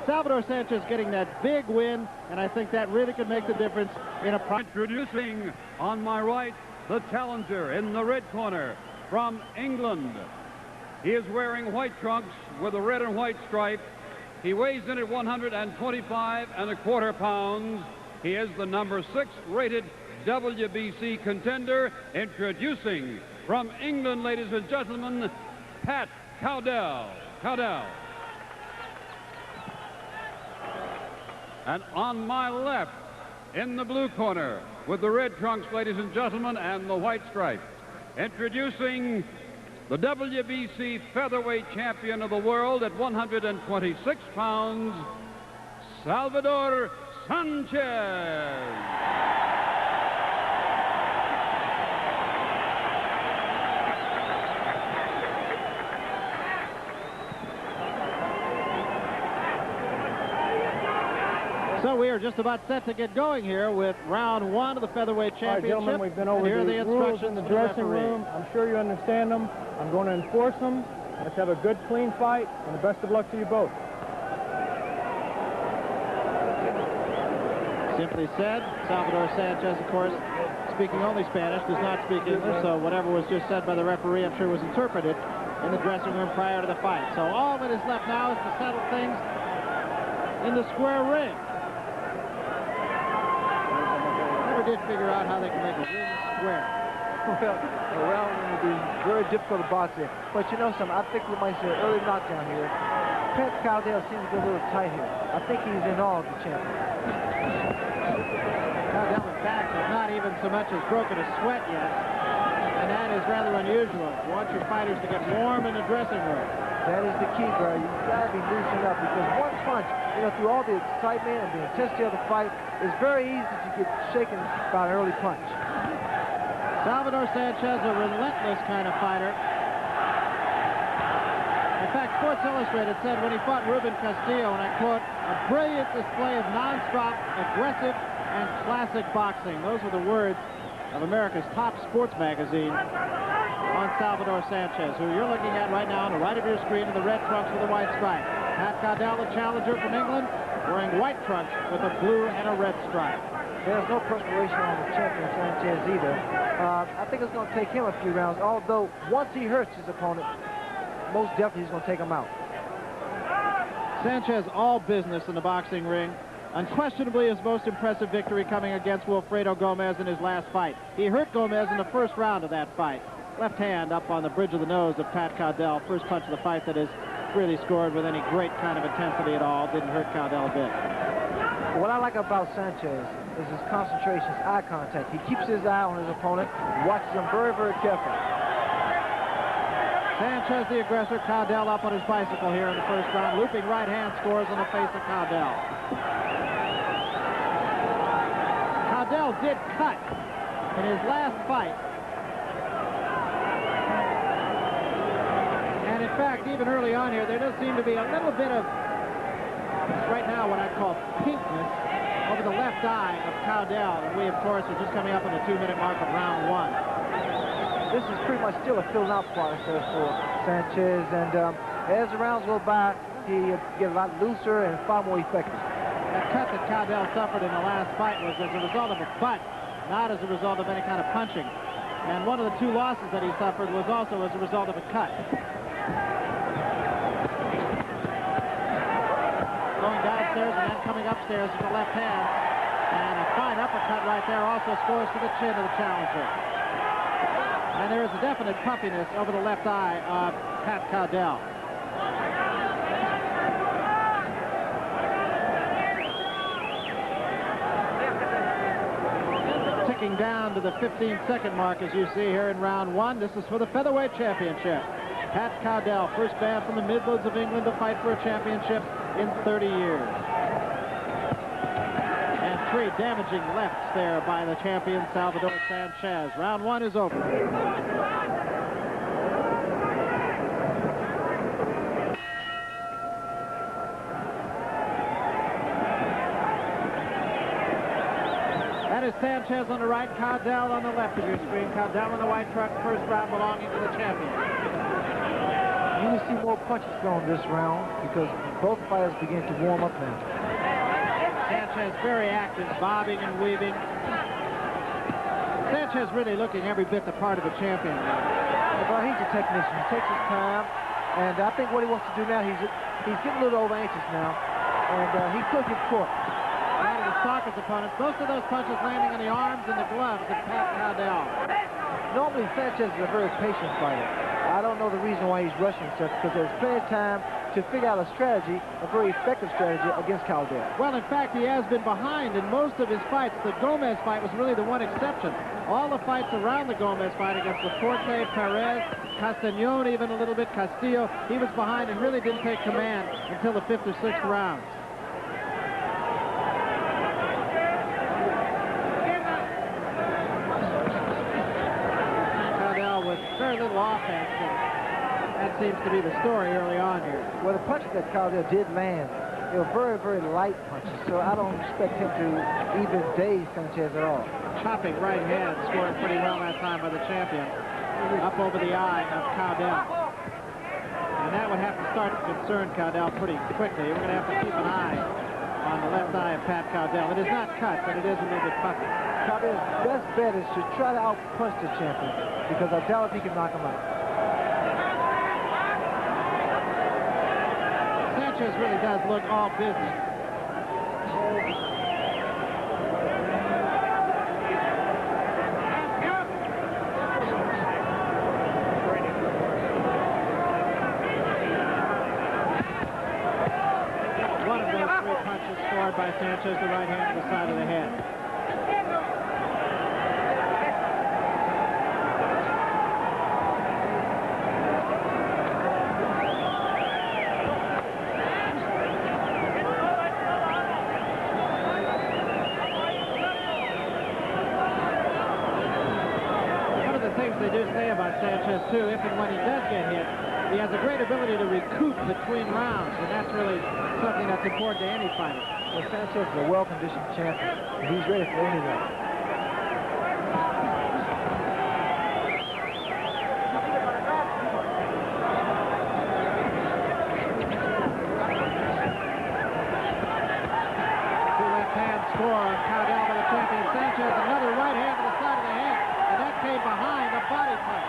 Salvador Sanchez getting that big win, and I think that really could make the difference in a... Introducing on my right, the challenger in the red corner from England. He is wearing white trunks with a red and white stripe. He weighs in at 125¼ pounds. He is the number 6 rated WBC contender. Introducing from England, ladies and gentlemen, Pat Cowdell. Cowdell. And on my left, in the blue corner, with the red trunks, ladies and gentlemen, and the white stripe, introducing the WBC featherweight champion of the world at 126 pounds, Salvador Sanchez. So we are just about set to get going here with round 1 of the featherweight championship. All right, gentlemen, we've been over the rules in the dressing room. I'm sure you understand them. I'm going to enforce them. Let's have a good, clean fight, and the best of luck to you both. Simply said, Salvador Sanchez, of course, speaking only Spanish, does not speak English, so whatever was just said by the referee, I'm sure was interpreted in the dressing room prior to the fight. So all that is left now is to settle things in the square ring. Did figure out how they can make a ring square. Well, around would be very difficult to box in. But you know something, I think we might see an early knockdown here. Pat Cowdell seems to be a little tight here. I think he's in awe of the champion. Cowdell, in fact, has not even so much as broken a sweat yet. And that is rather unusual. You want your fighters to get warm in the dressing room. That is the key, bro. You've got to be loosened up because one punch, you know, through all the excitement and the intensity of the fight, it's very easy to get shaken by an early punch. Salvador Sanchez, a relentless kind of fighter. In fact, Sports Illustrated said when he fought Ruben Castillo, and I quote, a brilliant display of non-stop, aggressive, and classic boxing. Those were the words of America's top sports magazine on Salvador Sanchez, who you're looking at right now on the right of your screen in the red trunks with a white stripe. Pat Cowdell, the challenger from England, wearing white trunks with a blue and a red stripe. There's no perspiration on the champion Sanchez either. I think it's going to take him a few rounds, although once he hurts his opponent, most definitely he's going to take him out. Sanchez all business in the boxing ring. Unquestionably his most impressive victory coming against Wilfredo Gomez in his last fight. He hurt Gomez in the first round of that fight. Left hand up on the bridge of the nose of Pat Cowdell. First punch of the fight that is really scored with any great kind of intensity at all. Didn't hurt Cowdell a bit. What I like about Sanchez is his concentration, his eye contact. He keeps his eye on his opponent, watches him very, very carefully. Sanchez, the aggressor, Cowdell up on his bicycle here in the first round. Looping right hand scores on the face of Cowdell. Cowdell did cut in his last fight. And in fact, even early on here, there does seem to be a little bit of, right now, what I call pinkness over the left eye of Cowdell. And we, of course, are just coming up on the 2-minute mark of round 1. This is pretty much still a filling out process for Sanchez. And as the rounds go by, he get a lot looser and far more effective. That cut that Cowdell suffered in the last fight was as a result of a butt, not as a result of any kind of punching. And one of the 2 losses that he suffered was also as a result of a cut. Going downstairs and then coming upstairs with the left hand. And a fine uppercut right there also scores to the chin of the challenger. And there is a definite puffiness over the left eye of Pat Cowdell. Ticking down to the 15-second mark, as you see here in round 1. This is for the featherweight championship. Pat Cowdell, first man from the Midlands of England to fight for a championship in 30 years. And 3 damaging lefts there by the champion Salvador Sanchez. Round 1 is over. That is Sanchez on the right, Cowdell on the left of your screen. Cowdell in the white truck, first round belonging to the champion. You will see more punches thrown this round because both fighters begin to warm up now. Sanchez very active, bobbing and weaving. Sanchez really looking every bit the part of a champion. Well, he's a technician. He takes his time, and I think what he wants to do now, he's getting a little over anxious now, and he could get caught. Trying to stalk his opponents. Most of those punches landing on the arms and the gloves of Pat Cowdell. Normally, Sanchez is a very patient fighter. I don't know the reason why he's rushing himself, because there's plenty of time to figure out a strategy, a very effective strategy against Cowdell. Well, in fact, he has been behind in most of his fights. The Gomez fight was really the one exception. All the fights around the Gomez fight against Laforte, Perez, Castañon, even a little bit, Castillo, he was behind and really didn't take command until the 5th or 6th rounds. Cowdell with very little offense, and that seems to be the story early on here. Well, the punches that Cowdell did land, they were very, very light punches, so I don't expect him to even daze Sanchez at all. Chopping right hand, scoring pretty well that time by the champion. Up over the eye of Cowdell. And that would have to start to concern Cowdell pretty quickly. We're going to have to keep an eye on the left eye of Pat Cowdell. It is not cut, but it is a little bit puffy. Cowdell's best bet is to try to out-punch the champion, because I doubt if he can knock him out. Sanchez really does look all business. One of those 3 punches scored by Sanchez, the right hand to the side of the head. They do say about Sanchez, too, if and when he does get hit, he has a great ability to recoup between rounds, and that's really something that's important to any fighter. Well, Sanchez is a well-conditioned champion, and he's ready for anything. Two left hand score on Cowdell by the champion Sanchez. Another right hand to the side of the head, and that came behind a body punch.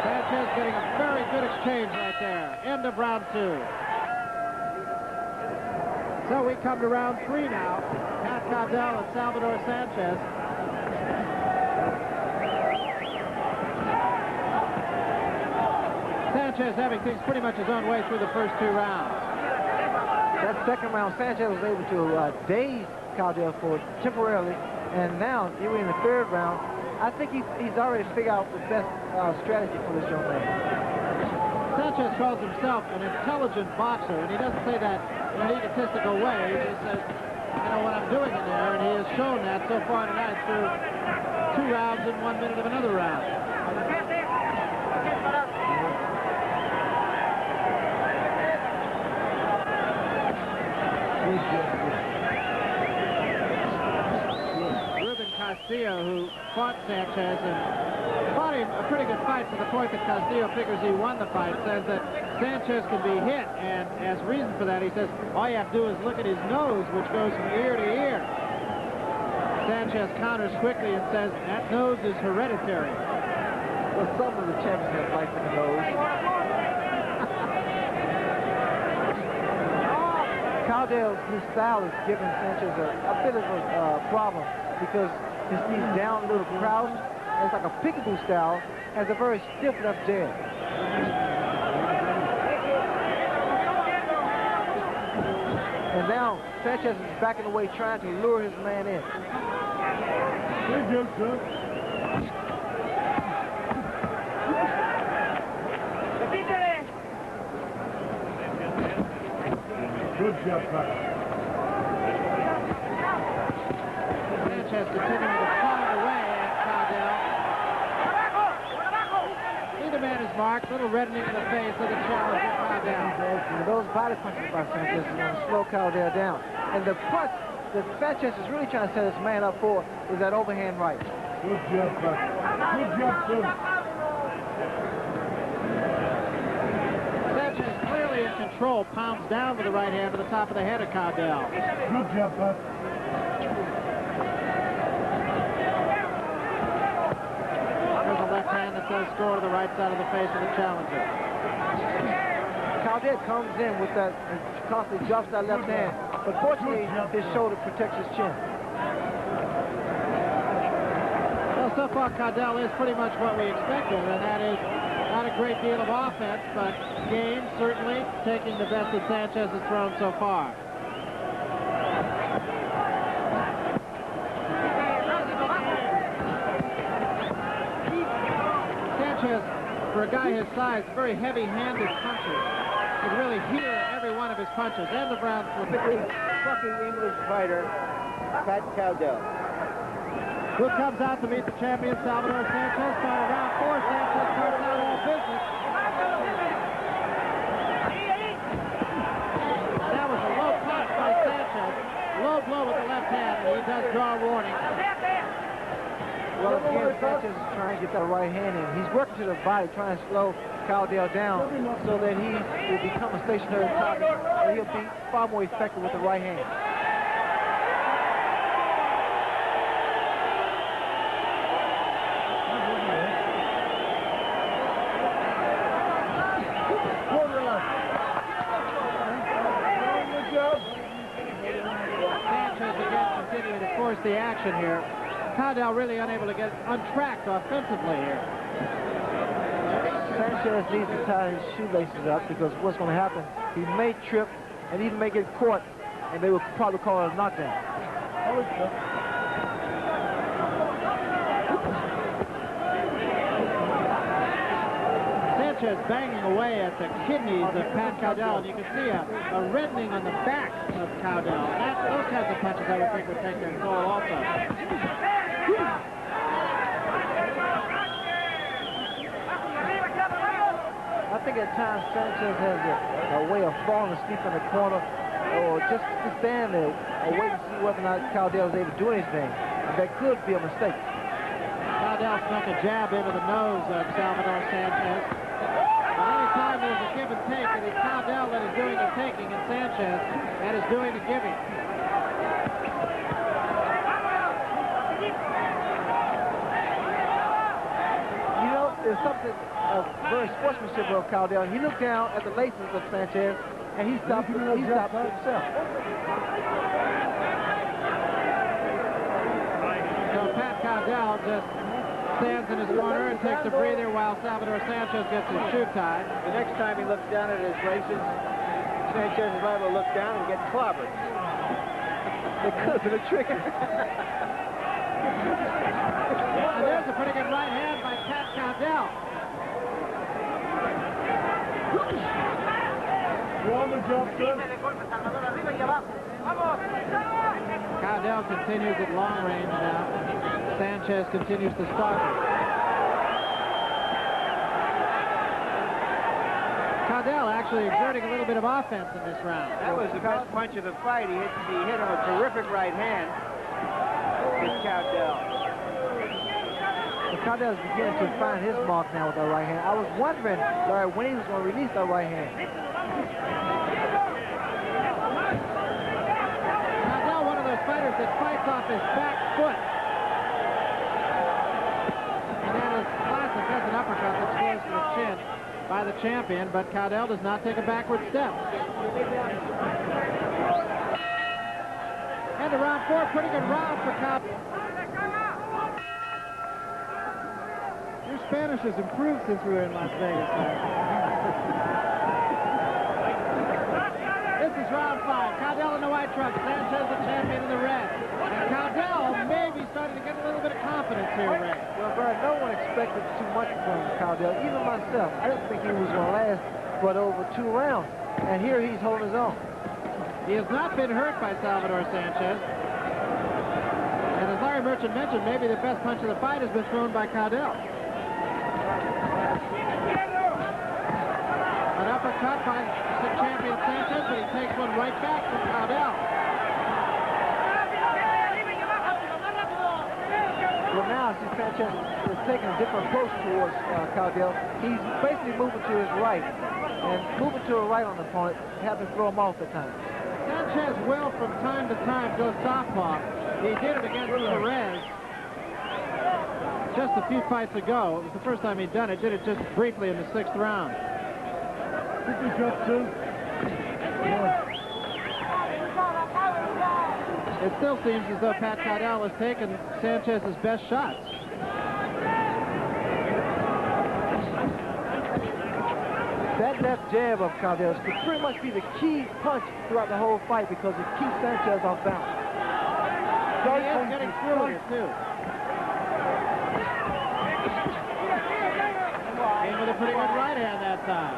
Sanchez getting a very good exchange right there. End of round 2. So we come to round 3 now. Pat Cowdell and Salvador Sanchez. Sanchez having things pretty much his own way through the first 2 rounds. That second round, Sanchez was able to daze Cowdell for temporarily, and now, even in the 3rd round, I think he's already figured out the best strategy for this young man. Sanchez calls himself an intelligent boxer, and he doesn't say that in an egotistical way. He just says, you know what I'm doing in there, and he has shown that so far tonight through 2 rounds and 1 minute of another round. Castillo, who fought Sanchez and fought him a pretty good fight to the point that Castillo figures he won the fight, says that Sanchez can be hit, and as reason for that, he says all you have to do is look at his nose, which goes from ear to ear. Sanchez counters quickly and says that nose is hereditary. Well, some of the champions have life in the nose. Cowdell, his style is giving Sanchez a bit of a problem, because he's down a little crouched. It's like a peekaboo style, has a very stiff left jab. And now Sanchez is backing away, trying to lure his man in. Good job, Sanchez continuing to pound away at Cowdell. Neither man is marked. Little reddening in the face of the challenger, Cowdell. Those body punches by Sanchez is going to slow Cowdell down. And the punch that Sanchez is really trying to set his man up for is that overhand right. Good job, Buck. Good job, son. control, pounds down with the right hand to the top of the head of Cowdell. Good job, bud. There's a left hand that says score to the right side of the face of the challenger. Cowdell comes in with that and constantly drops that left hand, but fortunately his shoulder protects his chin. Well, so far Cowdell is pretty much what we expected, and that is not a great deal of offense, but game certainly taking the best that Sanchez has thrown so far. Sanchez, for a guy his size, very heavy-handed punches. You can really hear every one of his punches. And the Brown Fucking English fighter, Pat Cowdell. Who comes out to meet the champion, Salvador Sanchez. By round 4, Sanchez starts out all business. That was a low punch by Sanchez. Low blow with the left hand, and he does draw a warning. Well, again, Sanchez is trying to get that right hand in. He's working to the body, trying to slow Cowdell down so that he will become a stationary target, and he'll be far more effective with the right hand. Sanchez again continuing to force the action here. Cowdell really unable to get untracked offensively here. Sanchez needs to tie his shoelaces up because what's going to happen, he may trip and even may get caught, and they will probably call it a knockdown. Sanchez banging away at the kidneys of Pat Cowdell, and you can see a reddening on the back of Cowdell. Those kinds of punches I would think would take their toll also. I think at times Sanchez has a way of falling asleep in the corner or just to stand there or wait to see whether or not Cowdell is able to do anything. And that could be a mistake. Cowdell snuck a jab into the nose of Salvador Sanchez. But any time there's a give and take, it is Cowdell that is doing the taking and Sanchez that is doing the giving. You know, there's something of very sportsmanship of Cowdell. He looked down at the laces of Sanchez and he stopped himself. So Pat Cowdell just stands in his corner and takes a breather while Salvador Sanchez gets his shoe tied. The next time he looks down at his laces, Sanchez is liable to look down and get clobbered. Because of the trigger. And there's a pretty good right hand by Pat Cowdell. Cowdell continues at long range now. Sanchez continues to start it. Cowdell actually exerting a little bit of offense in this round. That was the best punch of the fight. He hit him a terrific right hand with Cowdell. Cowdell is beginning to find his mark now with that right hand. I was wondering, Larry, when he was going to release that right hand. Cowdell, one of those fighters that fights off his back foot. And that is classic. That's an uppercut that scores to the chin by the champion, but Cowdell does not take a backward step. And to round 4, pretty good round for Cowdell. Your Spanish has improved since we were in Las Vegas. This is round 5. Cowdell in the white trunks. Sanchez the champion in the red. And Cowdell may be starting to get a little bit of confidence here, Ray. Well, Brad, no one expected too much from Cowdell. Even myself. I didn't think he was going to last but over 2 rounds. And here he's holding his own. He has not been hurt by Salvador Sanchez. And as Larry Merchant mentioned, maybe the best punch of the fight has been thrown by Cowdell. An uppercut by the champion Sanchez, but he takes one right back from Cowdell. Well, now I see Sanchez is taking a different approach towards Cowdell. He's basically moving to his right. and moving to the right on the opponent, having to throw him off at times. Sanchez will, from time to time, go southpaw. He did it against Perez just a few fights ago. It was the first time he'd done it. Did it just briefly in the 6th round. It still seems as though Pat Cowdell has taken Sanchez's best shots. That left jab of Cowdell's could pretty much be the key punch throughout the whole fight because it keeps Sanchez off balance. He is getting through it, too. Came with a pretty good right hand that time.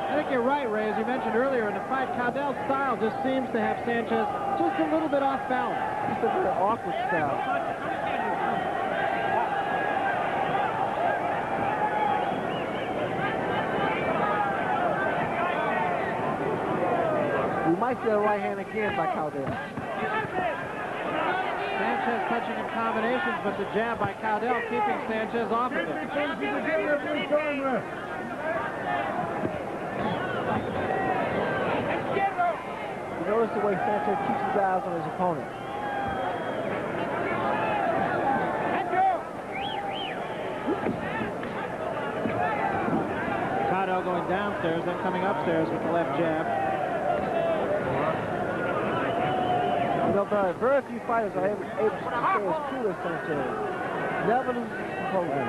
I think you're right, Ray. As you mentioned earlier in the fight, Cowdell's style just seems to have Sanchez just a little bit off balance. It's a very awkward style. We might see a right hand again by Cowdell. Sanchez touching in combinations, but the jab by Cowdell keeping Sanchez off of it. You notice the way Sanchez keeps his eyes on his opponent. Cowdell going downstairs, then coming upstairs with the left jab. You know, very few fighters are able to stay as cool as Sanchez. Never loses his composure.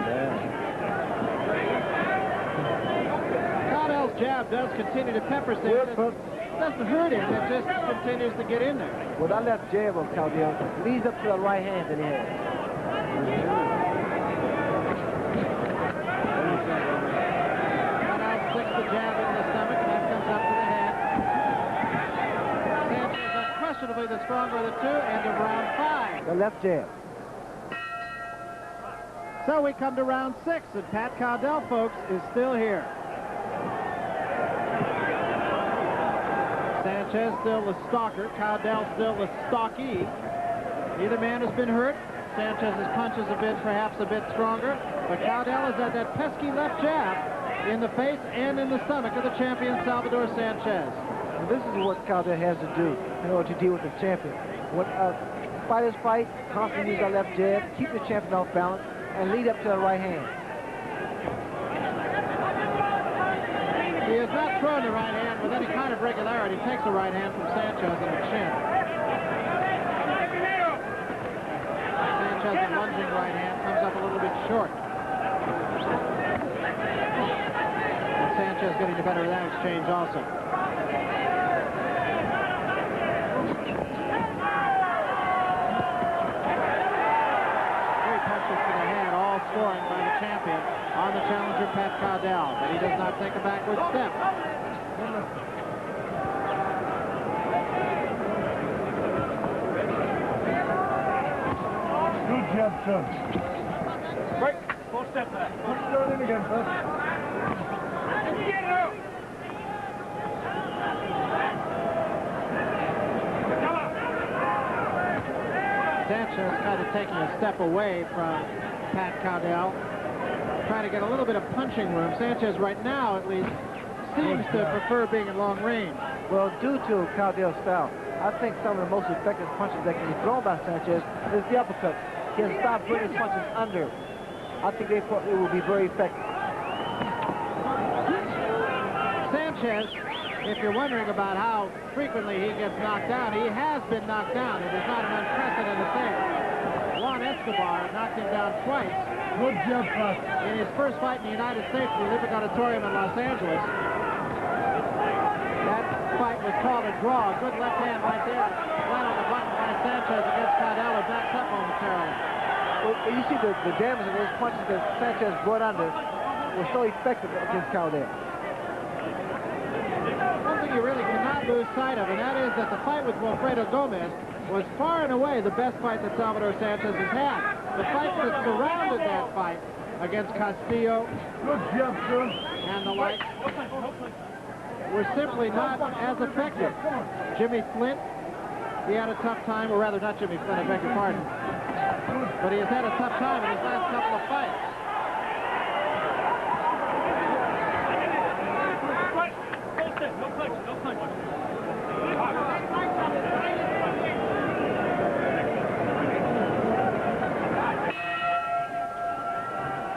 Cowdell's jab does continue to pepper Sanchez. It doesn't hurt him, it just continues to get in there. Well, that left jab of Cowdell leads up to the right hand that he has. Cowdell sticks the jab into the stomach, and that comes up to the head. Sanchez unquestionably the stronger of the two, end of round 5. The left jab. So we come to round 6, and Pat Cowdell, folks, is still here. Sanchez still the stalker, Cowdell still the stocky. Neither man has been hurt. Sanchez's punches have been perhaps a bit stronger, but Cowdell has had that pesky left jab in the face and in the stomach of the champion Salvador Sanchez. And this is what Cowdell has to do in order to deal with the champion. When fighters fight, constantly use that left jab, keep the champion off balance, and lead up to the right hand. He has not thrown the right hand with any kind of regularity. Takes the right hand from Sanchez in the chin. Sanchez's lunging right hand comes up a little bit short. And Sanchez getting the better of that exchange also. Three punches to the head, all scoring by the champion on the challenger Pat Cowdell, but he does not take a backward step. Good job, son. Break. 4 step back. Let's start in again, son. Get out. Sanchez kind of taking a step away from Pat Cowdell, trying to get a little bit of punching room. Sanchez right now, at least, seems to prefer being in long range. Well, due to Cowdell's style, I think some of the most effective punches that can be thrown by Sanchez is the uppercut. He can stop bringing his punches under. I think they will be very effective. Sanchez, if you're wondering about how frequently he gets knocked down, he has been knocked down. It is not an unprecedented thing. Juan Escobar knocked him down twice. Good job, Pat. In his first fight in the United States, the Olympic Auditorium in Los Angeles. That fight was called a draw. Good left hand right there. Flat on the button by Sanchez against Cowdell, who backs up momentarily. Well, you see the damage of those punches that Sanchez brought under were so effective against Cowdell. One thing you really cannot lose sight of, and that is that the fight with Wilfredo Gomez was far and away the best fight that Salvador Sanchez has had. The fights that surrounded that fight against Castillo Good job, son. and the like were simply not as effective. Jimmy Flint, he had a tough time, or rather not Jimmy Flynn, I beg your pardon. But he has had a tough time in his last couple of fights.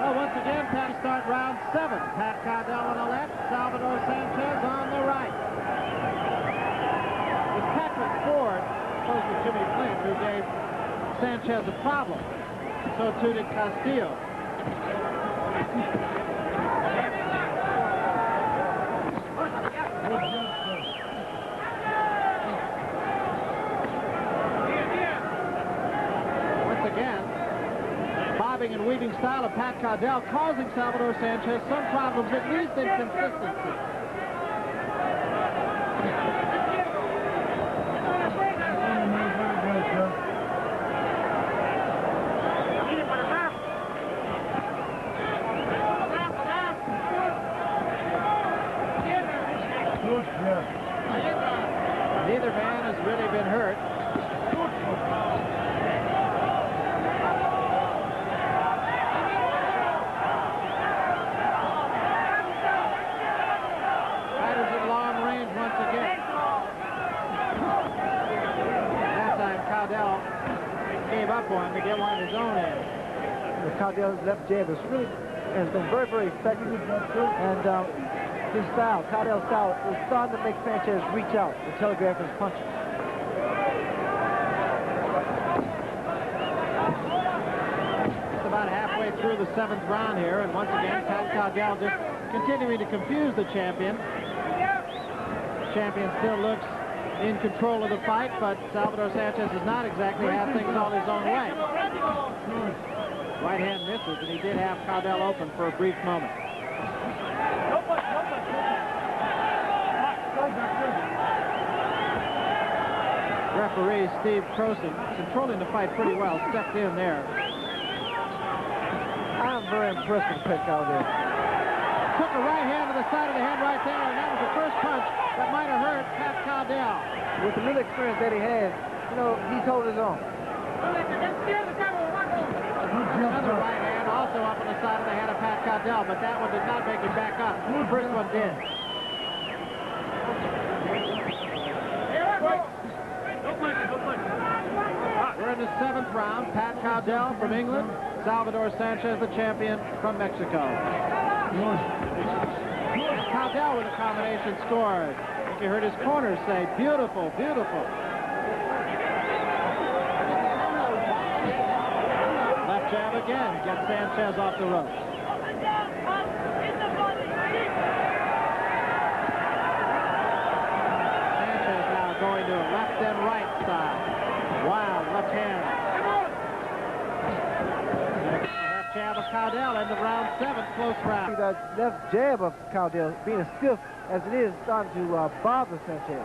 Well, once again, Pat start round 7. Pat Cowdell on the left, Salvador Sanchez on the right. It's Patrick Ford, opposed to Jimmy Flynn, who gave Sanchez a problem. So too did Castillo. Once again, bobbing and weaving style of Pat Cowdell causing Salvador Sanchez some problems, at least in consistency. Neither man has really been hurt. Fighters at long range once again. That time Cowdell gave up one to get one of his own in. Cowdell's left jab has been very, very effective. And his style, Cowdell's style, is starting to make Sanchez reach out to telegraph his punches. It's about halfway through the 7th round here, and once again, Pat Cowdell just continuing to confuse the champion. The champion still looks in control of the fight, but Salvador Sanchez does not exactly have things all his own way. Right hand misses, and he did have Cowdell open for a brief moment. Referee Steve Croson, controlling the fight pretty well, stepped in there. I'm very impressed with Pat Cowdell. Took a right hand to the side of the head right there, and that was the first punch that might have hurt Pat Cowdell. With the little experience that he has, you know, he's holding his own. Another right hand also up on the side of the head of Pat Cowdell, but that one did not make him back up. The first one did. We're in the 7th round. Pat Cowdell from England, Salvador Sanchez, the champion from Mexico. Cowdell with a combination scores. I think you heard his corners say, beautiful, beautiful. Left jab again, gets Sanchez off the ropes. Sanchez now going to a left and right style. Wow, left hand. Left jab of Cowdell into round 7, close round. The left jab of Cowdell, being as stiff as it is, starting to bother Sanchez.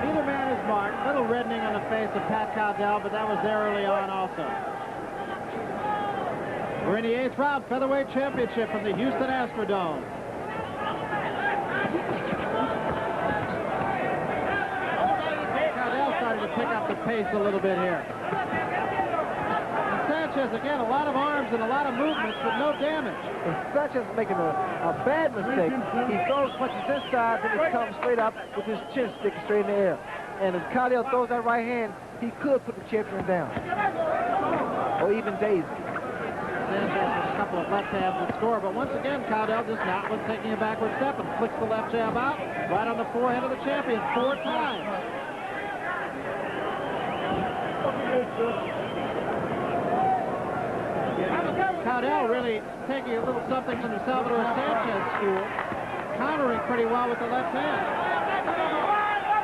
Neither man is marked. Little reddening on the face of Pat Cowdell, but that was there early on also. We're in the 8th round, Featherweight Championship from the Houston Astrodome. Cowdell started to pick up the pace a little bit here. And Sanchez, again, a lot of arms and a lot of movements, but no damage. And Sanchez is making a bad mistake. He throws punches inside, then he comes straight up with his chin sticking straight in the air. And if Cowdell throws that right hand, he could put the champion down. Or even daze him. Sanchez with a couple of left hands that score, but once again, Cowdell just not with taking a backward step and flicks the left jab out right on the forehead of the champion 4 times. Cowdell really taking a little something from the Salvador Sanchez school, countering pretty well with the left hand.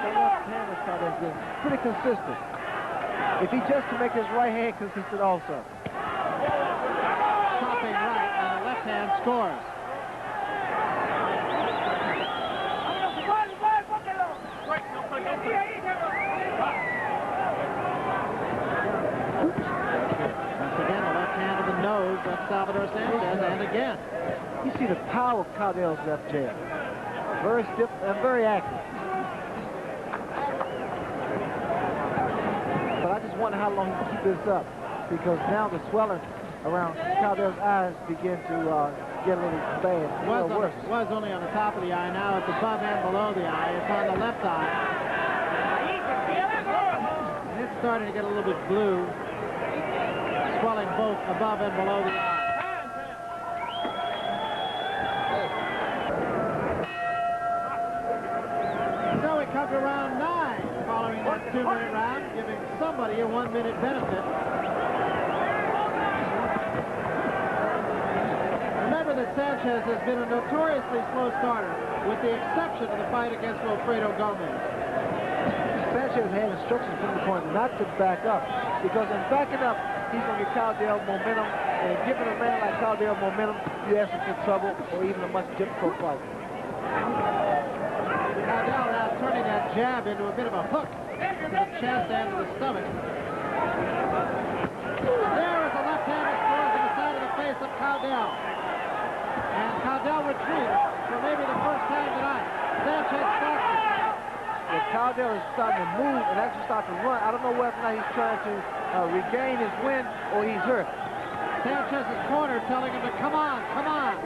The left hand of Cowdell's been pretty consistent. If he just can make his right hand consistent also. Chopping right, and the left hand scores. Once again, the left hand of the nose of Salvador Sanchez, and again. You see the power of Cowdell's left jab. Very stiff and very accurate. wonder how long he can keep this up, because now the swelling around Cowdell's eyes begin to get a little bad. Was only on the top of the eye. Now it's above and below the eye. It's on the left eye. And it's starting to get a little bit blue, swelling both above and below the eye. So we come to round 9, following that 2-minute round, giving somebody a 1-minute benefit. Remember that Sanchez has been a notoriously slow starter, with the exception of the fight against Wilfredo Gomez. Sanchez had instructions from the corner not to back up, because in backing up, he's going to get Cowdell momentum, and giving a man like Cowdell momentum, you ask him for trouble or even a much difficult fight. Cowdell now turning that jab into a bit of a hook to the chest and to the stomach. There is a left-handed scores on the side of the face of Cowdell. And Cowdell retreats for maybe the first time tonight. Sanchez stops it. If Cowdell is starting to move and actually start to run, I don't know whether or not he's trying to regain his win or he's hurt. Sanchez's corner telling him to come on, come on.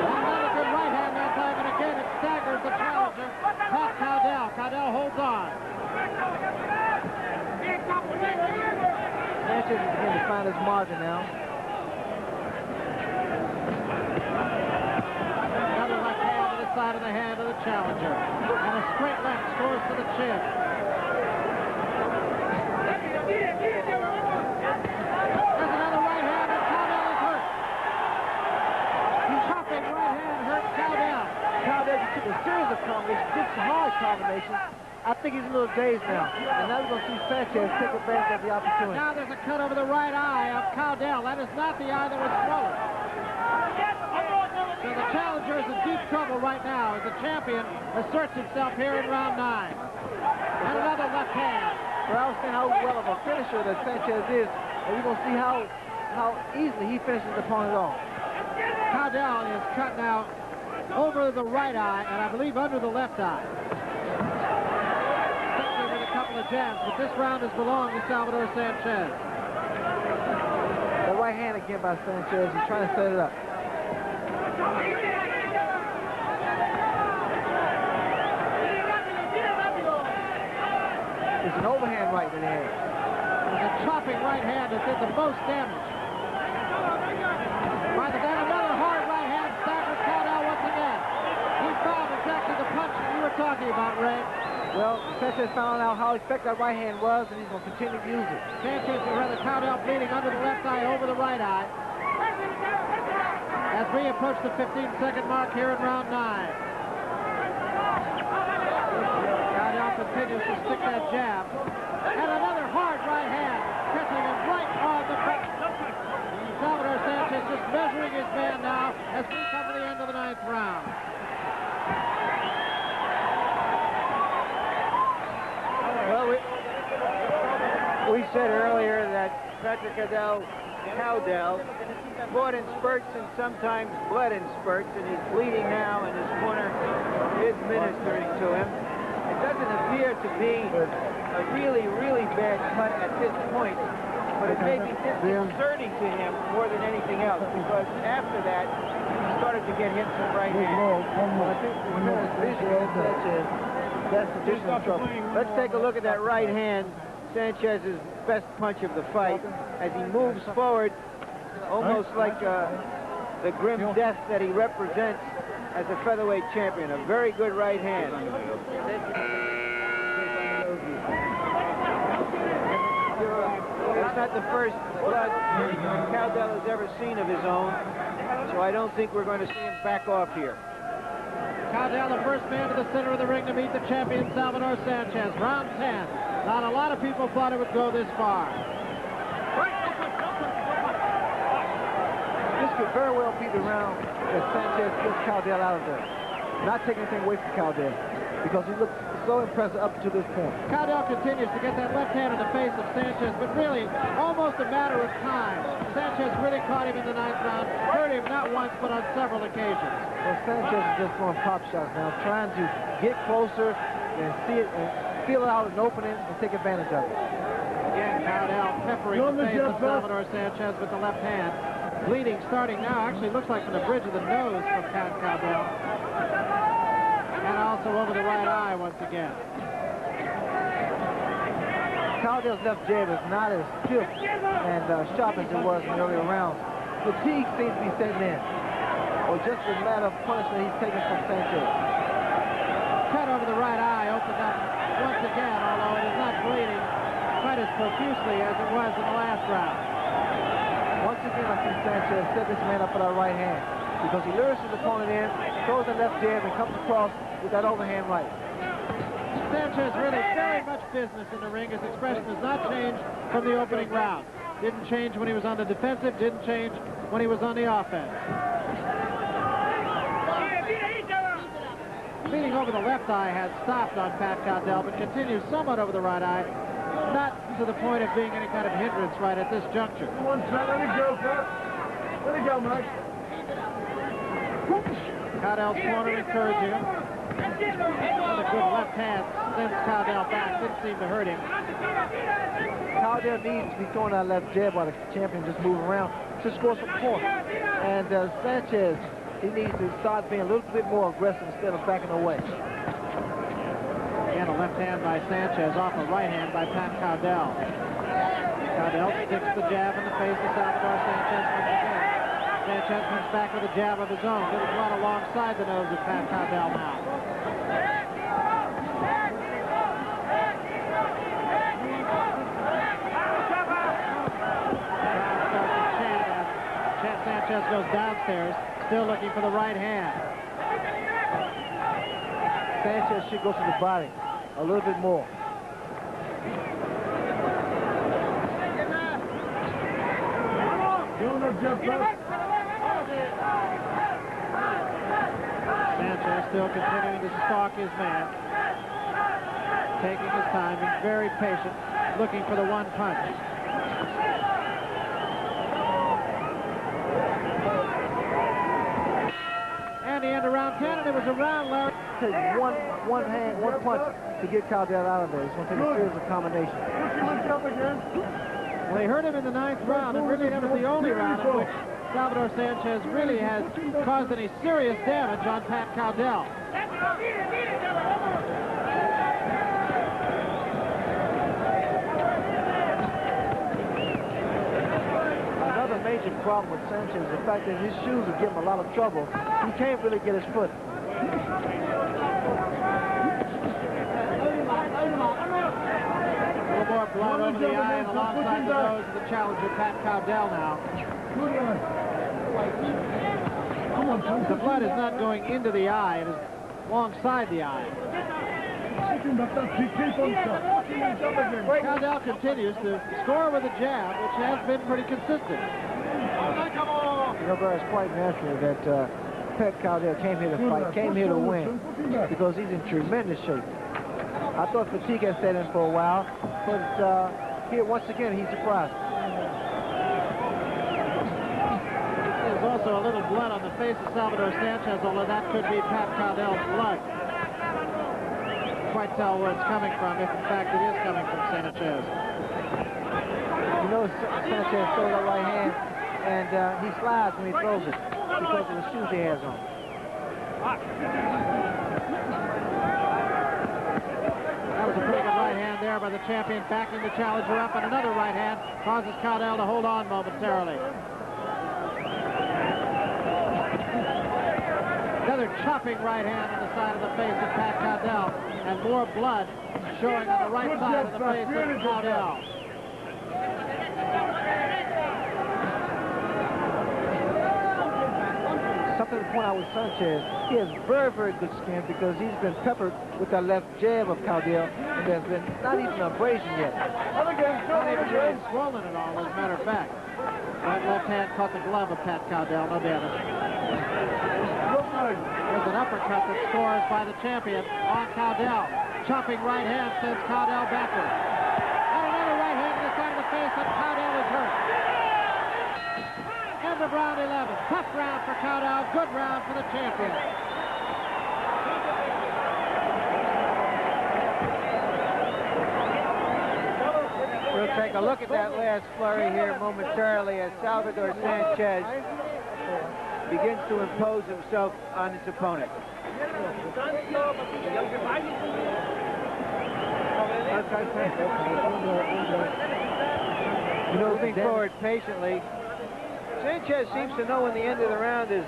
Another good right hand that time, and again it staggers the challenger. Caught Cowdell. Cowdell holds on. Sanchez is beginning to find his margin now. Another left hand to the side of the hand of the challenger. And a straight left scores to the chin. There's another right hand, and Cowdell is hurt. Chopping right hand hurts Cowdell. Cowdell just took a series of combinations, good hard combinations. I think he's a little dazed now. And now we're going to see Sanchez take advantage of the opportunity. Now there's a cut over the right eye of Cowdell. That is not the eye that was swollen. So the challenger is in deep trouble right now as the champion asserts himself here in round 9. And another left hand. Well, I was saying how well of a finisher that Sanchez is, and we're going to see how easily he finishes the opponent off. Cowdell is cut now over the right eye, and I believe under the left eye. With a couple of jabs, but this round has belonged to Salvador Sanchez. The right hand again by Sanchez. He's trying to set it up. It's an overhand right in the hand. It's a chopping right hand that did the most damage. By the time another hard right hand staggers Cowdell once again. He found exactly the punch you were talking about, Ray. Well, Sanchez found out how effective that right hand was, and he's going to continue to use it. Sanchez, or rather Cowdell, bleeding under the left eye, over the right eye. As we approach the 15-second mark here in round 9. Cowdell continues to stick that jab. And another hard right hand, catching him right on the back. Salvador Sanchez just measuring his man now as we come to the end of the 9th round. Well, we said earlier that Patrick Cowdell fought in spurts and sometimes bled in spurts, and he's bleeding now, and his corner is ministering to him. It doesn't appear to be a really, really bad cut at this point, but it may be disconcerting to him more than anything else, because after that, he started to get hits from right hand. Well, I think that's additional trouble. Let's take a look at that right hand, Sanchez's best punch of the fight, as he moves forward, almost like the grim death that he represents as a featherweight champion. A very good right hand. It's not the first blood Cowdell has ever seen of his own, so I don't think we're going to see him back off here. Cowdell, the first man to the center of the ring to meet the champion, Salvador Sanchez. Round 10. Not a lot of people thought it would go this far. This could very well be the round that Sanchez gets Cowdell out of there. Not taking anything away from Cowdell, because he looks so impressive up to this point. Cowdell continues to get that left hand in the face of Sanchez, but really, almost a matter of time. Sanchez really caught him in the 9th round, hurt him not once, but on several occasions. Well, Sanchez is just throwing pop shots now, trying to get closer and see it and feel out an opening and take advantage of it. Again, Cowdell peppering the face of Salvador Sanchez with the left hand. Bleeding starting now. Actually looks like from the bridge of the nose from Pat Cowdell. And also over the right eye once again. Cowdell's left jab is not as stiff and sharp as it was in the earlier rounds. Fatigue seems to be setting in, or just a matter of punishment he's taking from Sanchez. Cut over the right eye, opened up once again, although it is not bleeding quite as profusely as it was in the last round. Once again, I see Sanchez set this man up with that right hand because he lures his opponent in, throws the left jab, and comes across with that overhand right. Sanchez really very much business in the ring. His expression has not changed from the opening round. Didn't change when he was on the defensive, didn't change when he was on the offense. Leading over the left eye has stopped on Pat Cowdell, but continues somewhat over the right eye, not to the point of being any kind of hindrance right at this juncture. Come on, Pat, let it go, Pat. Let it go, Mike. Cowdell's corner encouraging him. With a good left hand sends Cowdell back. Didn't seem to hurt him. Cowdell needs to be throwing that left jab while the champion just moving around to score some points. And Sanchez, he needs to start being a little bit more aggressive instead of backing away. Again, a left hand by Sanchez off a right hand by Pat Cowdell. Cowdell sticks the jab in the face of Salvador Sanchez once again. Sanchez comes back with a jab of his own. Little blood alongside the nose of Pat Cowdell now. Sanchez goes downstairs, still looking for the right hand. Sanchez should go to the body a little bit more. Sanchez still continuing to stalk his man. Taking his time, being very patient, looking for the one punch. And the end of round 10, and it was a round, Larry. Take one punch to get Cowdell out of there. He's going to take a series of combinations. Well, he hurt him in the 9th round, and really that was the only round in which Salvador Sanchez really has caused any serious damage on Pat Cowdell. Another major problem with Sanchez is the fact that his shoes are giving him a lot of trouble. He can't really get his foot. A little more blood over the eye and alongside the nose of the challenger, Pat Cowdell now. The blood is not going into the eye, it is alongside the eye. Cowdell continues to score with a jab, which has been pretty consistent. You know, Barry, it's quite natural that Pat Cowdell came here to fight, came here to win, because he's in tremendous shape. I thought fatigue had set in for a while, but here, once again, he surprised. There's also a little blood on the face of Salvador Sanchez, although that could be Pat Cowdell's blood. Quite tell where it's coming from, if in fact it is coming from Sanchez. You know, Sanchez throws that right hand, and he slides when he throws it because of the shoes he has on. That was a pretty good right hand there by the champion, backing the challenger up, and another right hand causes Cowdell to hold on momentarily. Another chopping right hand on the side of the face of Pat Cowdell, and more blood showing on the right side of the face of Cowdell. Something to point out with Sanchez, he has very, very good skin because he's been peppered with that left jab of Cowdell, and there's been not even an abrasion yet. Not even really swollen at all, as a matter of fact. That left hand caught the glove of Pat Cowdell, no damage. There's an uppercut that scores by the champion on Cowdell. Chopping right hand sends Cowdell backward. And another right hand to the side of the face, and Cowdell is hurt. End of round 11. Tough round for Cowdell, good round for the champion. Take a look at that last flurry here momentarily as Salvador Sanchez begins to impose himself on his opponent. Moving forward patiently. Sanchez seems to know when the end of the round is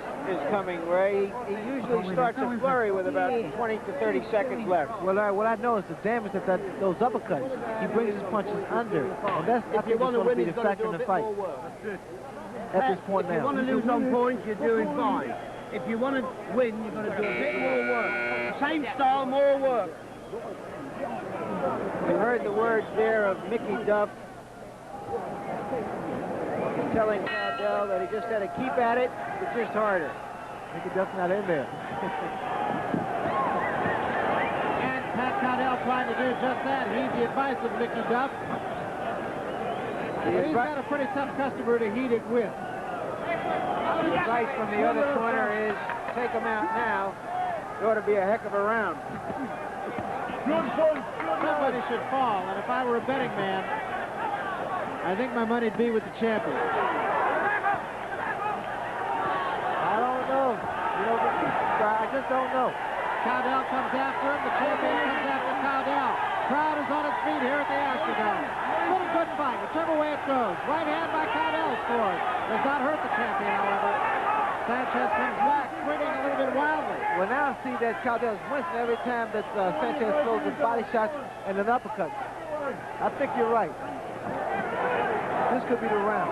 coming, Ray. He usually starts a flurry with about 20 to 30 seconds left. Well, what I know is the damage that those uppercuts. He brings his punches under, and that's I think going to be the factor in the fight. At this point now. If you want to lose on points, you're doing fine. If you want to win, you've got to do a bit more work. Same style, more work. You heard the words there of Mickey Duff telling Cowdell that he just had to keep at it, but just harder. Mickey Duff's not in there. And Pat Cowdell trying to do just that. Heed the advice of Mickey Duff. He's got a pretty tough customer to heed it with. The advice from the other corner is take him out now. It ought to be a heck of a round. Somebody should fall, and if I were a betting man, I think my money'd be with the champion. I don't know. You know, I just don't know. Cowdell comes after him. The champion comes after Cowdell. Crowd is on its feet here at the Astrodome. Still a good fight, whichever way it goes. Right hand by Cowdell scores. Does not hurt the champion, however. Sanchez comes back, swinging a little bit wildly. Well, now I see that Cowdell's wincing every time that Sanchez throws his body shots and an uppercut. I think you're right. This could be the round.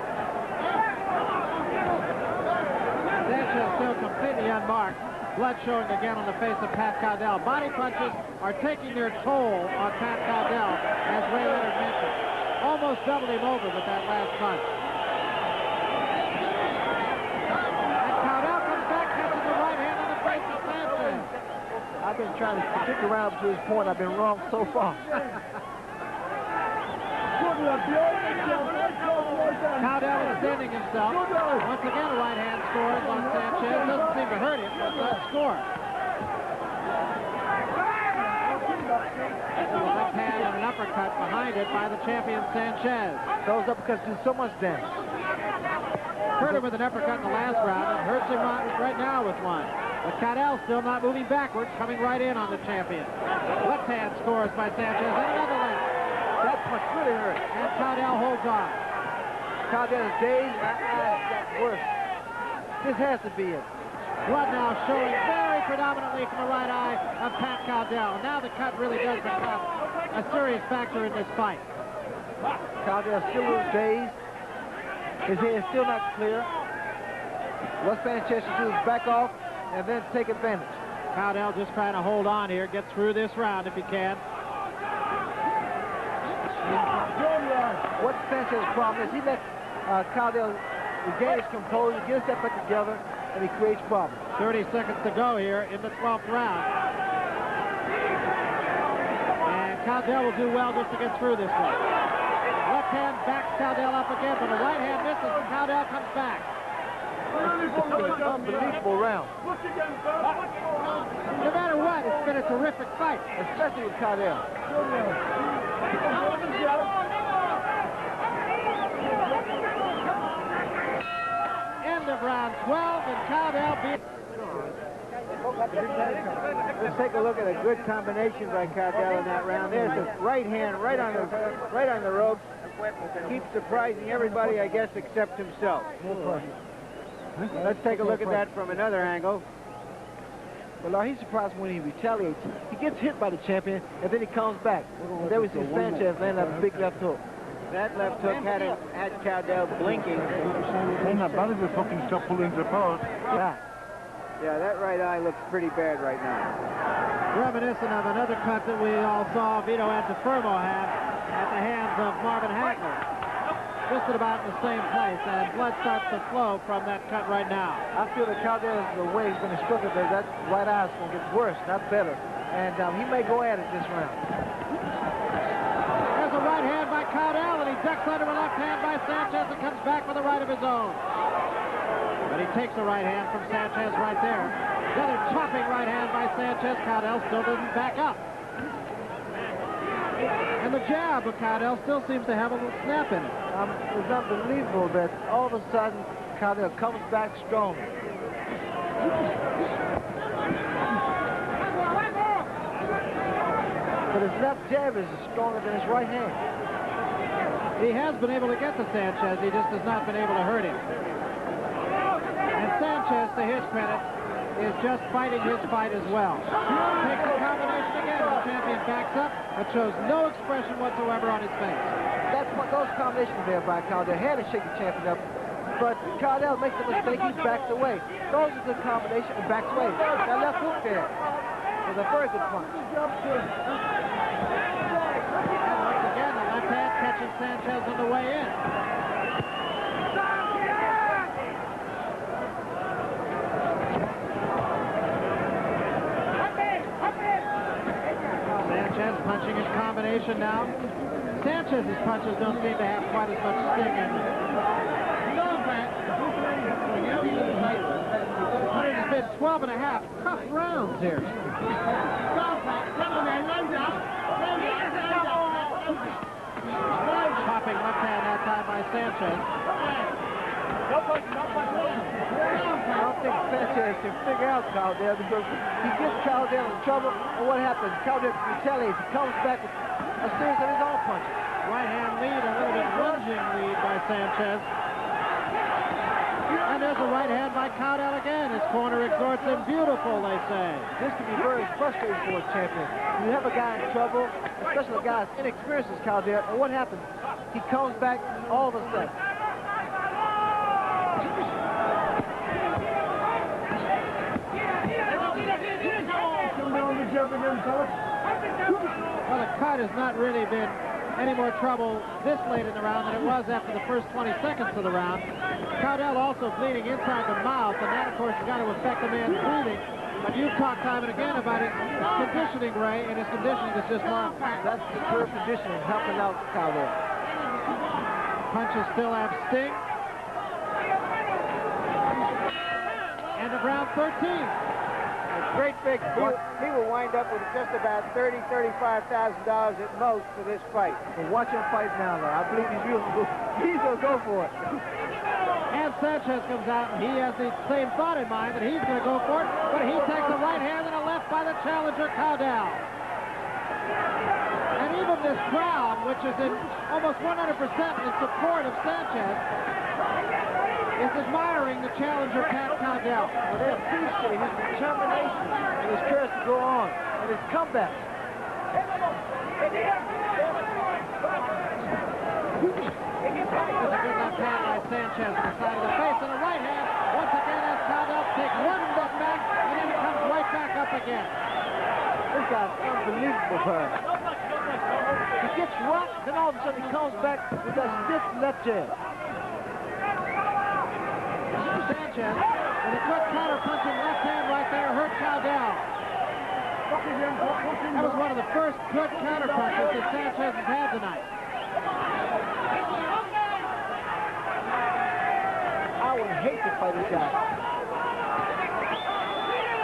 Sanchez still completely unmarked. Blood showing again on the face of Pat Cowdell. Body punches are taking their toll on Pat Cowdell, as Ray Leonard mentioned. Almost doubled him over with that last punch. And Cowdell comes back, catches the right hand on the face of Sanchez. I've been trying to kick around to this point. I've been wrong so far. Cowdell extending himself. Once again, a right hand scores on Sanchez. Doesn't seem to hurt him, but does score. A left hand and an uppercut behind it by the champion Sanchez. Those uppercuts do so much damage. Hurt him with an uppercut in the last round and hurts him right now with one. But Cowdell still not moving backwards, coming right in on the champion. Left hand scores by Sanchez and another left. That punch really hurt. And Cowdell holds on. Cowdell is dazed. My eyes got worse. This has to be it. Blood now showing very predominantly from the right eye of Pat Cowdell. Now the cut really does become a serious factor in this fight. Cowdell still a little dazed. His head is still not clear. What Sanchez should do is back off and then take advantage. Cowdell just trying to hold on here, get through this round if he can. What Sanchez's problem is, he lets Cowdell regain his composure, get himself back together, and he creates problems. 30 seconds to go here in the 12th round. And Cowdell will do well just to get through this one. Left hand backs Cowdell up again, but the right hand misses, and Cowdell comes back. It's been an unbelievable round. No matter what, it's been a terrific fight. Especially with Cowdell. End of round 12, and Cowdell beats. Let's take a look at a good combination by Cowdell in that round. There's a right hand right on the ropes. Keeps surprising everybody, I guess, except himself. Let's take a look at that from another angle. Well, he's surprised when he retaliates. He gets hit by the champion, and then he comes back. And there we see Sanchez land a big left hook. That left hook had Cowdell blinking. Yeah, that right eye looks pretty bad right now. Reminiscent of another cut that we all saw Vito Antifermo have at the hands of Marvin Hagler. Just at about in the same place, and blood starts to flow from that cut right now. I feel that Cowdell, the way he's been instructed, that right eye is going to get worse, not better. And he may go at it this round. There's a right hand by Cowdell, and he ducks under a left hand by Sanchez and comes back with a right of his own. But he takes a right hand from Sanchez right there. Another chopping right hand by Sanchez. Cowdell still doesn't back up. And the the jab, but Cowdell still seems to have a little snap in it. It's unbelievable that all of a sudden Cowdell comes back strong. But his left jab is stronger than his right hand. He has been able to get to Sanchez. He just has not been able to hurt him. And Sanchez, to his credit, is just fighting his fight as well. Takes the combination again. The champion backs up, but shows no expression whatsoever on his face. Those combinations there by Cowdell had to shake the champion up, but Cowdell makes a mistake. He backs away. Throws a good combination and backs away. That left hook there was a very good punch. Catching Sanchez on the way in. Sanchez punching in combination now. Sanchez's punches don't seem to have quite as much sting in them. It's been 12 and a half tough rounds here. Popping left hand that time by Sanchez. I don't think Sanchez can figure out Cowdell because he gets Cowdell in trouble, and what happens? Cowdell retaliates. He comes back with a series of his own punches. Right hand lead, a little bit lunging lead by Sanchez. And there's a right hand by Cowdell again. His corner exhorts him. Beautiful, they say. This can be very frustrating for a champion. You have a guy in trouble, especially a guy as inexperienced as Cowdell, and what happens? He comes back all of a sudden. Well, the cut has not really been any more trouble this late in the round than it was after the first 20 seconds of the round. Cowdell also bleeding inside the mouth, and that, of course, has got to affect the man's breathing. But you've talked time and again about his conditioning, Ray, and his conditioning is just marvelous. That's superb conditioning helping out Cowdell. Punches still have sting. End of round 13. Great big. He will wind up with just about $30,000, $35,000 at most for this fight. But watch him fight now, though. I believe he's going to go for it. And Sanchez comes out, and he has the same thought in mind that he's going to go for it, but he takes a right hand and a left by the challenger, Cowdell. And even this crowd, which is in almost 100% in support of Sanchez, is admiring the challenger, Pat Cowdell. Well, they appreciate his determination and his courage to go on and his comeback. This is a good left hand by Sanchez on the side of the face and a right hand. Once again, as Cowdell takes one step back and then comes right back up again. This guy's unbelievable, Bird. He gets rocked, then all of a sudden he comes back with that stiff left jab. Sanchez, with a good counter-punching left hand right there, hurt Cowdell. That was one of the first good counter-punches that Sanchez has had tonight. I would hate to fight this guy.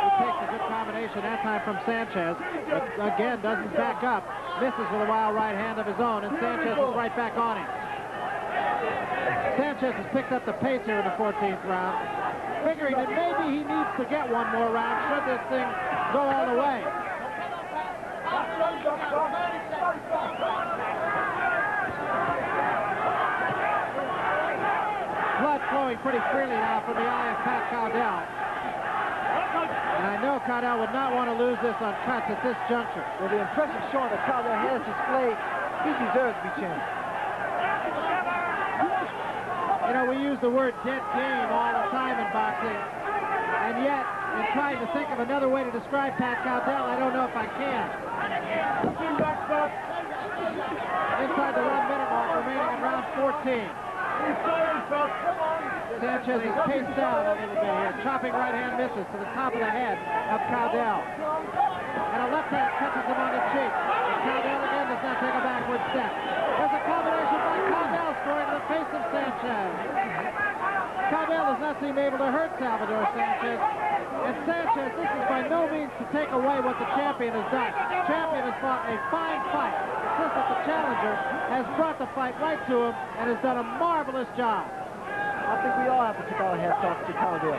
He takes a good combination that time from Sanchez, but again doesn't back up. Misses with a wild right hand of his own, and Sanchez is right back on him. Sanchez has picked up the pace here in the 14th round, figuring that maybe he needs to get one more round should this thing go all the way. Blood flowing pretty freely now from the eye of Pat Cowdell. And I know Cowdell would not want to lose this on cuts at this juncture. Well, the impressive showing that Cowdell has displayed, he deserves to be champion. You know, we use the word dead game all the time in boxing, and yet, in trying to think of another way to describe Pat Cowdell, I don't know if I can. Inside the 1 minute mark remaining in round 14. Sanchez is paced down a little bit here. Chopping right hand misses to the top of the head of Cowdell. And a left hand touches him on the cheek. And Cowdell again does not take a backward step. There's a combination by Cowdell scoring in the face of Sanchez. Cowdell does not seem able to hurt Salvador Sanchez. And Sanchez, this is by no means to take away what the champion has done. The champion has fought a fine fight. It's just that the challenger has brought the fight right to him and has done a marvelous job. I think we all have to take our hats off to Cowdell.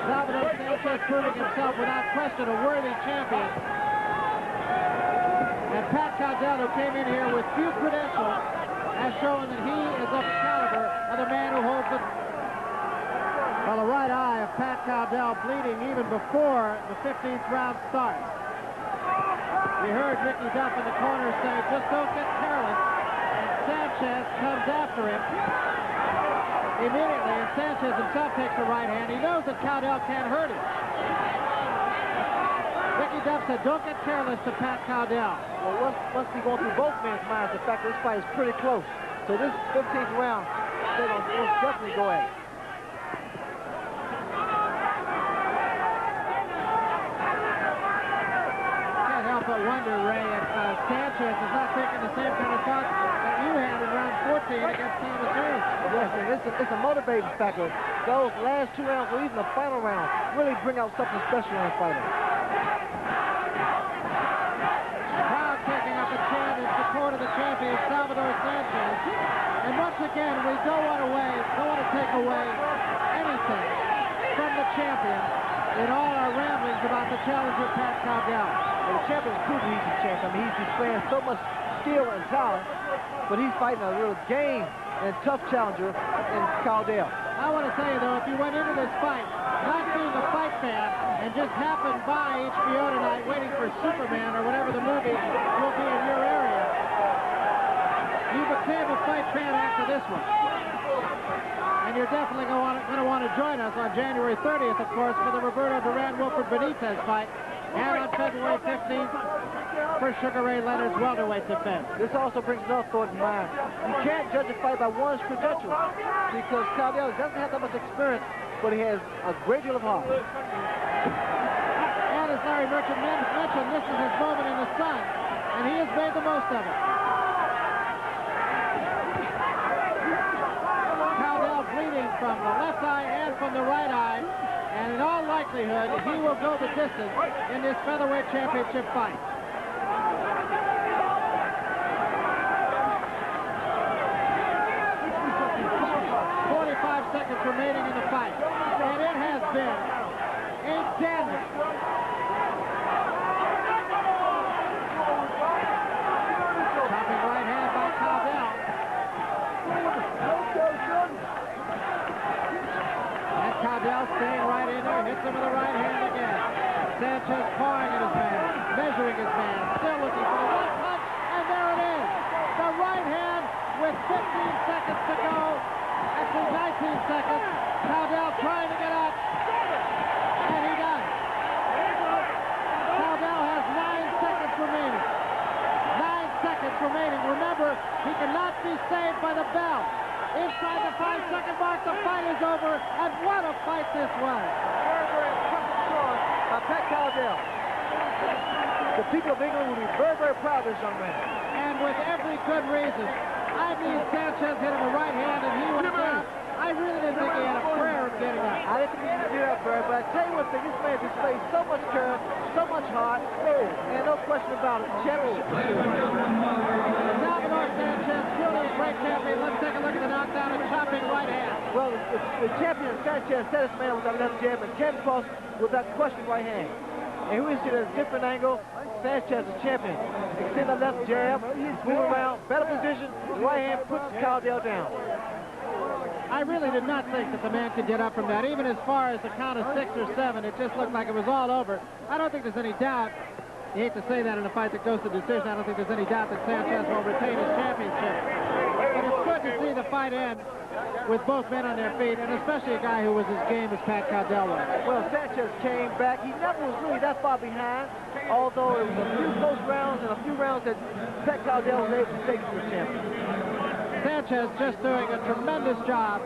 Salvador Sanchez proving himself without question a worthy champion. And Pat Cowdell, who came in here with few credentials, has shown that he is of the caliber of the man who holds it. Well, the right eye of Pat Cowdell bleeding even before the 15th round starts. We heard Ricky Duff in the corner say, just don't get careless. And Sanchez comes after him immediately, and Sanchez himself takes the right hand. He knows that Cowdell can't hurt him. Ricky Duff said, don't get careless to Pat Cowdell. Well, must be going through both men's minds the fact that this fight is pretty close. So this 15th round, they're going to most definitely go at it. Can't help but wonder, Ray, if Sanchez is not taking the same kind of thought that you had in round 14 against Thomas Harris. Yes, and it's a motivating factor. Those last 2 rounds, or even the final round, really bring out something special in a fighter. Of the champion, Salvador Sanchez. And once again, we don't want to take away anything from the champion in all our ramblings about the challenger, Pat Cowdell. Well, the champion is proving he's a champ. I mean, he's displaying so much skill and talent, but he's fighting a real game and tough challenger in Cowdell. I want to tell you, though, if you went into this fight not being a fight fan and just happened by HBO tonight waiting for Superman or whatever the movie will be in your area, you became a fight fan after this one. And you're definitely going to want to join us on January 30th, of course, for the Roberto Duran-Wilfred Benitez fight, and on February 15th for Sugar Ray Leonard's welterweight defense. This also brings another thought in mind. You can't judge a fight by one's credentials because Cowdell doesn't have that much experience, but he has a great deal of heart. And as Larry Merchant mentioned, this is his moment in the sun, and he has made the most of it. Cowdell bleeding from the left eye and from the right eye, and in all likelihood, he will go the distance in this featherweight championship fight. 45 seconds remaining in the fight, and it has been a dandy. Chopping right hand by Cowdell. And Cowdell staying right in there, hits him with the right hand again. Sanchez pawing at his man, measuring his man, still looking for the one punch, and there it is. The right hand with 15 seconds to go. Actually 19 seconds. Cowdell trying to get up, and he does. Cowdell has 9 seconds remaining. 9 seconds remaining. Remember, he cannot be saved by the bell. Inside the 5-second mark, the fight is over, and what a fight this was. Very, very impressive showing by Pat Cowdell. The people of England will be very, very proud of this young man. And with every good reason. I mean, Sanchez hit him a right hand, and he was down. I really didn't think he had a prayer of getting up. I didn't think he could do that, Barry, but I tell you one thing, this man displays so much courage, so much heart, and no question about it, championship is here. Salvador Sanchez, truly a great champion. Let's take a look at the knockdown and chopping right hand. Well, the champion Sanchez set his man with that left jab and came across with that crushing right hand. And we see it at a different angle. Sanchez is champion. Extend the left jab, move around, better position, right hand puts Cowdell down. I really did not think that the man could get up from that. Even as far as the count of 6 or 7, it just looked like it was all over. I don't think there's any doubt. You hate to say that in a fight that goes to decision. I don't think there's any doubt that Sanchez will retain his championship. But it's good to see the fight end with both men on their feet, and especially a guy who was as game as Pat Cowdell was. Well, Sanchez came back. He never was really that far behind, although it was a few close rounds and a few rounds that Pat Cowdell was able to take to the champion. Sanchez just doing a tremendous job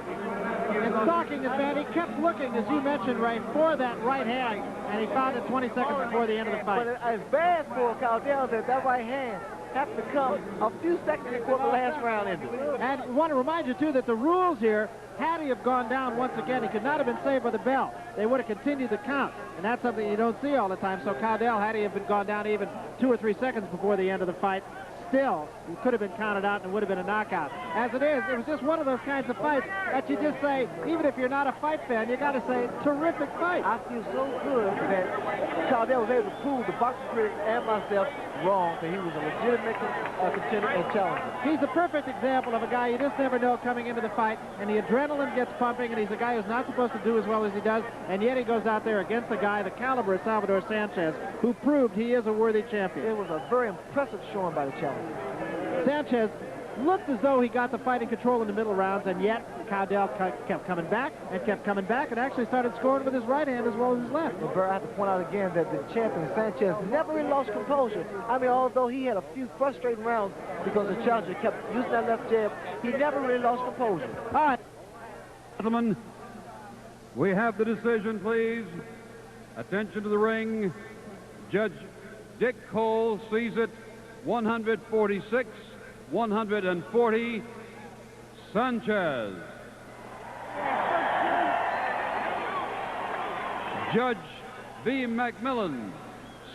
in stalking his man. He kept looking, as you mentioned, Ray, for that right hand, and he found it 20 seconds before the end of the fight. But it's bad for Cowdell that that right hand happened to come a few seconds before the last round ended. And I want to remind you, too, that the rules here, had he have gone down once again, he could not have been saved by the bell. They would have continued the count, and that's something you don't see all the time. So Cowdell, had he have been gone down even 2 or 3 seconds before the end of the fight, still, he could have been counted out and would have been a knockout. As it is, it was just one of those kinds of fights that you just say, even if you're not a fight fan, you got to say, terrific fight. I feel so good that Cowdell was able to prove the boxing critics and myself wrong, that he was a legitimate contender and challenger. He's a perfect example of a guy you just never know coming into the fight, and the adrenaline gets pumping, and he's a guy who's not supposed to do as well as he does, and yet he goes out there against a guy the caliber of Salvador Sanchez, who proved he is a worthy champion. It was a very impressive showing by the challenger. Sanchez looked as though he got the fight in control in the middle rounds, and yet Cowdell kept coming back and actually started scoring with his right hand as well as his left. But Bert, I have to point out again that the champion, Sanchez, never really lost composure. I mean, although he had a few frustrating rounds because the challenger kept using that left jab, he never really lost composure. All right. Gentlemen, we have the decision, please. Attention to the ring. Judge Dick Cole sees it 146, 140, Sanchez. Judge B. McMillan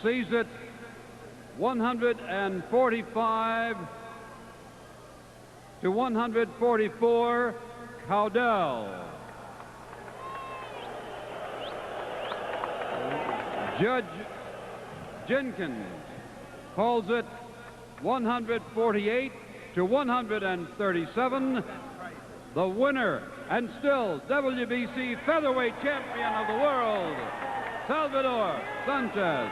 sees it 145 to 144, Cowdell. Judge Jenkins calls it 148 to 137. The winner and still WBC Featherweight Champion of the world, Salvador Sanchez.